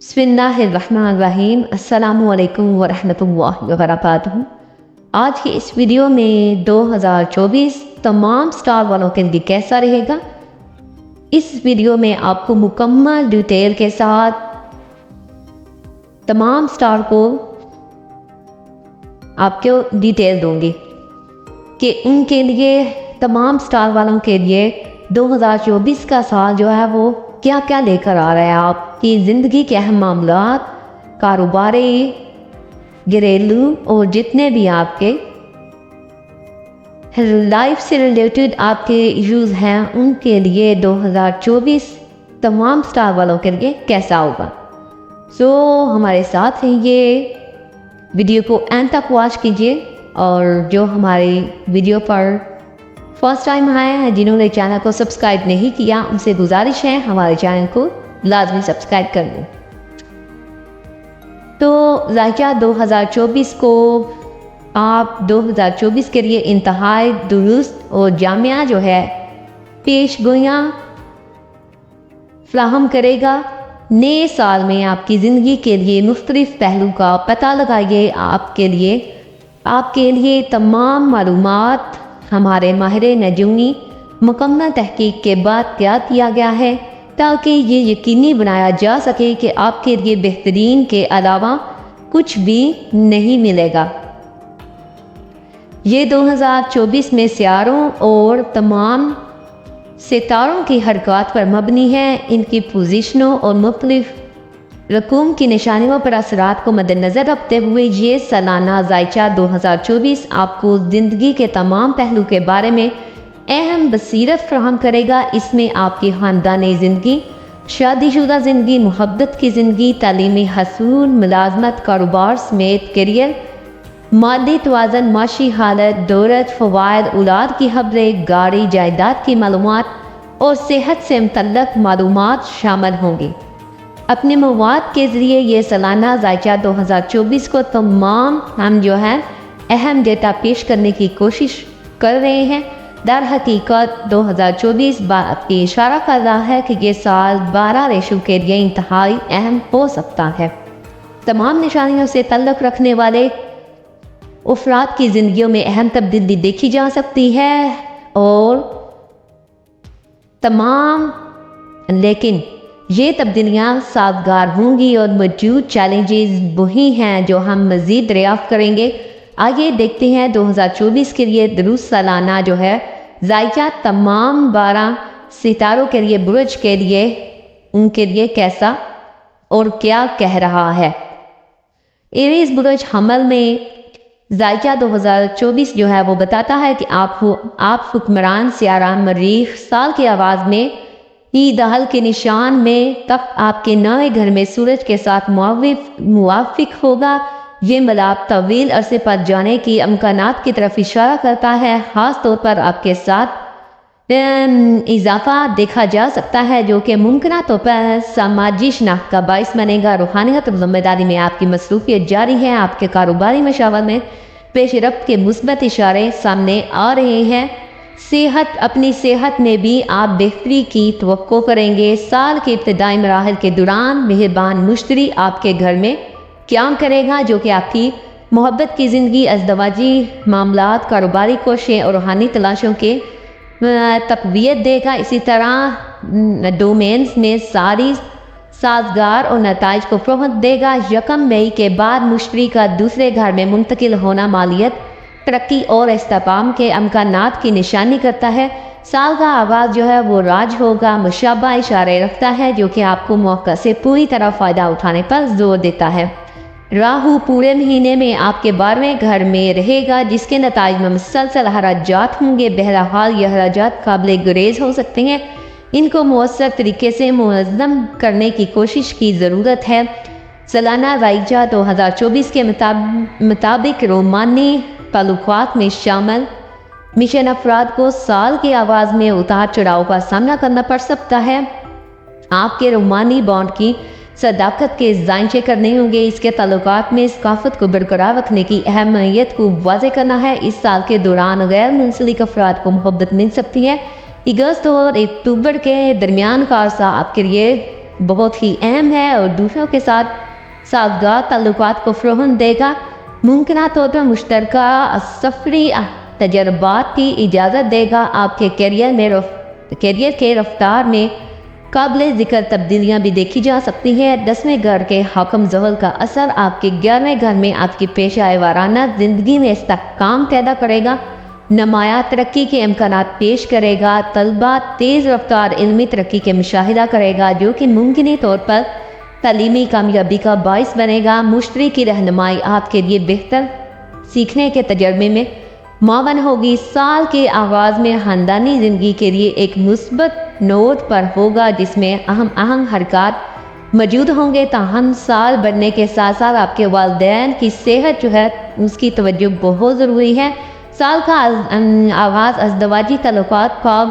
बिस्मिल्लाहिर्रहमानिर्रहीम अस्सलामुअलैकुम वरहमतुल्लाहि वबरकातुहू। आज की इस वीडियो में 2024 तमाम स्टार वालों के लिए कैसा रहेगा, इस वीडियो में आपको मुकम्मल डिटेल के साथ तमाम स्टार को आपको डिटेल दूंगी कि उनके लिए तमाम स्टार वालों के लिए 2024 का साल जो है वो क्या क्या लेकर आ रहा है आपकी ज़िंदगी के अहम मामलात, कारोबारी, घरेलू और जितने भी आपके लाइफ से रिलेटेड आपके इश्यूज़ हैं उनके लिए 2024 तमाम स्टार वालों के लिए कैसा होगा। सो हमारे साथ हैं, ये वीडियो को एंड तक वॉच कीजिए। और जो हमारे वीडियो पर फर्स्ट टाइम आए हैं, जिन्होंने चैनल को सब्सक्राइब नहीं किया, उनसे गुजारिश है हमारे चैनल को लाजमी सब्सक्राइब कर लें। तो ज़ायचा 2024 को आप 2024 के लिए इंतहाई दुरुस्त और जामिया जो है पेशगोइयाँ फ्राहम करेगा। नए साल में आपकी ज़िंदगी के लिए मुख्तलिफ पहलू का पता लगाइए। आपके लिए तमाम मालूमात हमारे माहिर नजूमी मुकम्मल तहकीक के बाद तैयार किया गया है, ताकि ये यकीनी बनाया जा सके कि आपके लिए बेहतरीन के अलावा कुछ भी नहीं मिलेगा। ये 2024 में सियारों और तमाम सितारों की हरकत पर मबनी है। इनकी पोजीशनों और मुख्तलिफ रकूम की निशानियों पर असरात को मद्देनज़र रखते हुए ये सालाना ज़ायचा 2024 आपको ज़िंदगी के तमाम पहलू के बारे में अहम बसीरत फराहम करेगा। इसमें आपकी ख़ानदानी ज़िंदगी, शादीशुदा ज़िंदगी, मुहब्बत की ज़िंदगी, तालीमी हसूल, मुलाजमत, कारोबार समेत करियर, माली तवाज़न, माशी हालत, दौलत, फ़वाइद, औलाद की खबरें, गाड़ी जायदाद की मालूमात और सेहत से मुतल्लक़ मालूमात शामिल होंगी। अपने मवाद के ज़रिए ये सालाना ज़ायचा 2024 को तमाम हम जो है अहम डेटा पेश करने की कोशिश कर रहे हैं। दर हकीकत 2024 बात की इशारा कर रहा है कि ये साल 12 रेशो के लिए इंतहाई अहम हो सकता है। तमाम निशानियों से तल्लुक़ रखने वाले अफराद की ज़िंदगियों में अहम तब्दीली देखी जा सकती है और लेकिन ये तब्दीलियाँ साजगार होंगी और मौजूद चैलेंजेस वही हैं जो हम मज़ीद दरियाफ़्त करेंगे। आइए देखते हैं 2024 के लिए दुरुस्त सालाना जो है ज़ायचा तमाम 12 सितारों के लिए बुर्ज के लिए उनके लिए कैसा और क्या कह रहा है। एरीज़ बुर्ज हमल में ज़ायचा 2024 जो है वो बताता है कि आप हुक्मरान सियारा मरीख साल के आवाज़ में ही दहल के निशान में तक आपके नए घर में सूरज के साथ मुवाफिक होगा। ये मलाब तवील अरसे पर जाने की अमकानात की तरफ इशारा करता है। ख़ास तौर पर आपके साथ इजाफा देखा जा सकता है जो कि मुमकिन तौर पर समाजी शनाख्त का बाइस बनेगा। रूहानियत और ज़िम्मेदारी में आपकी मसरूफियत जारी है। आपके कारोबारी मशावत में पेशरफ्त के मुस्बत इशारे सामने आ रहे हैं। अपनी सेहत में भी आप बेहतरी की तवक्को करेंगे। साल के इब्तदाई मराहल के दौरान मेहरबान मुश्तरी आपके घर में क्याम करेगा, जो कि आपकी मोहब्बत की ज़िंदगी, अज़दवाजी मामलात, कारोबारी कोशिशें और रूहानी तलाशों के तक़वियत देगा। इसी तरह डोमेन्स में सारी साजगार और नताइज को फ़रोग़ देगा। 1 मई के बाद मुश्तरी का दूसरे घर में मुंतकिल होना मालियत, तरक्की और इस्तेकाम के अमकानात की निशानी करता है। साल का आगाज़ जो है वो राज होगा, मुशाबा इशारे रखता है, जो कि आपको मौका से पूरी तरह फ़ायदा उठाने पर जोर देता है। राहु पूरे महीने में आपके 12वें घर में रहेगा, जिसके नताइज में मुसलसल हराजात होंगे। बहरहाल यह हराजात काबिल गुरेज हो सकते हैं। इनको मौसर तरीके से मुनज़्ज़म करने की कोशिश की ज़रूरत है। सालाना ज़ायचा 2024 के मुताबिक रोमानी ताल्लुकात में शामिल मिशन अफराद को साल के आगाज़ में उतार चढ़ाव का सामना करना पड़ सकता है। आपके रोमानी बॉन्ड की सदाकत के ज़ायचे करने होंगे। इसके ताल्लुकात में सकाफत को बरकरार रखने की अहमियत को वाज़ेह करना है। इस साल के दौरान गैर मुंसलिक अफराद को मोहब्बत मिल सकती है। अगस्त और अक्टूबर के दरमियान का अरसा आपके लिए بہت ہی اہم ہے اور دوسروں کے ساتھ سازگار تعلقات کو فروغ دے گا۔ ممکنہ طور پر مشترکہ سفری تجربات کی اجازت دے گا۔ آپ کے کیریئر کے رفتار میں قابل ذکر تبدیلیاں بھی دیکھی جا سکتی ہیں۔ 10ویں گھر کے حاکم زحل کا اثر آپ کے 11ویں گھر میں آپ کی پیشہ وارانہ زندگی میں استحکام پیدا کرے گا، نمایاں ترقی کے امکانات پیش کرے گا۔ طلباء تیز رفتار علمی ترقی کے مشاہدہ کرے گا جو کہ ممکنی طور پر تعلیمی کامیابی کا باعث بنے گا۔ مشتری کی رہنمائی آپ کے لیے بہتر سیکھنے کے تجربے میں معاون ہوگی۔ سال کے آغاز میں خاندانی زندگی کے لیے ایک مثبت نوٹ پر ہوگا جس میں اہم حرکات موجود ہوں گے، تاہم سال بڑھنے کے ساتھ ساتھ آپ کے والدین کی صحت جو ہے اس کی توجہ بہت ضروری ہے۔ سال کا آغاز ازدواجی تعلقات کا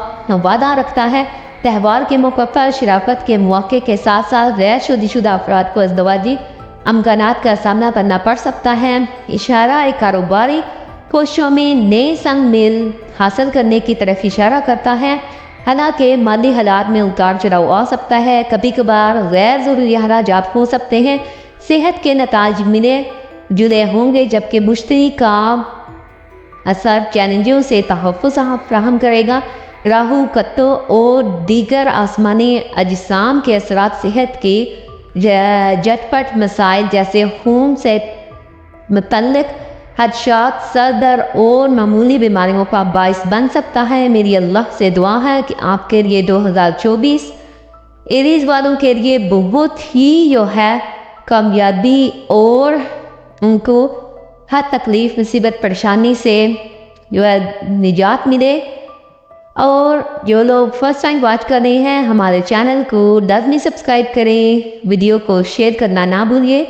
وعدہ رکھتا ہے۔ تہوار کے موقع پر شراکت کے مواقع کے ساتھ ساتھ غیر شادی شدہ افراد کو ازدواجی امکانات کا سامنا کرنا پڑ سکتا ہے۔ اشارہ کاروباری کوششوں میں نئے سنگ میل حاصل کرنے کی طرف اشارہ کرتا ہے، حالانکہ مالی حالات میں اتار چڑھاؤ آ سکتا ہے۔ کبھی کبھار غیر ضروری اخراجات ہو سکتے ہیں۔ صحت کے نتائج ملے جلے ہوں گے، جبکہ مشتری کا اثر چیلنجوں سے تحفظ فراہم کرے گا۔ راہو کتو اور دیگر آسمانی اجسام کے اثرات صحت کے جھٹپٹ مسائل جیسے خون سے متعلق خدشات، سر درد اور معمولی بیماریوں کا باعث بن سکتا ہے۔ میری اللہ سے دعا ہے کہ آپ کے لیے 2024 ایریز والوں کے لیے بہت ہی کامیابی اور ان کو ہر تکلیف مصیبت پریشانی سے نجات ملے۔ اور جو لوگ فرسٹ ٹائم واچ کر رہے ہیں ہمارے چینل کو لازمی سبسکرائب کریں، ویڈیو کو شیئر کرنا نہ بھولیے۔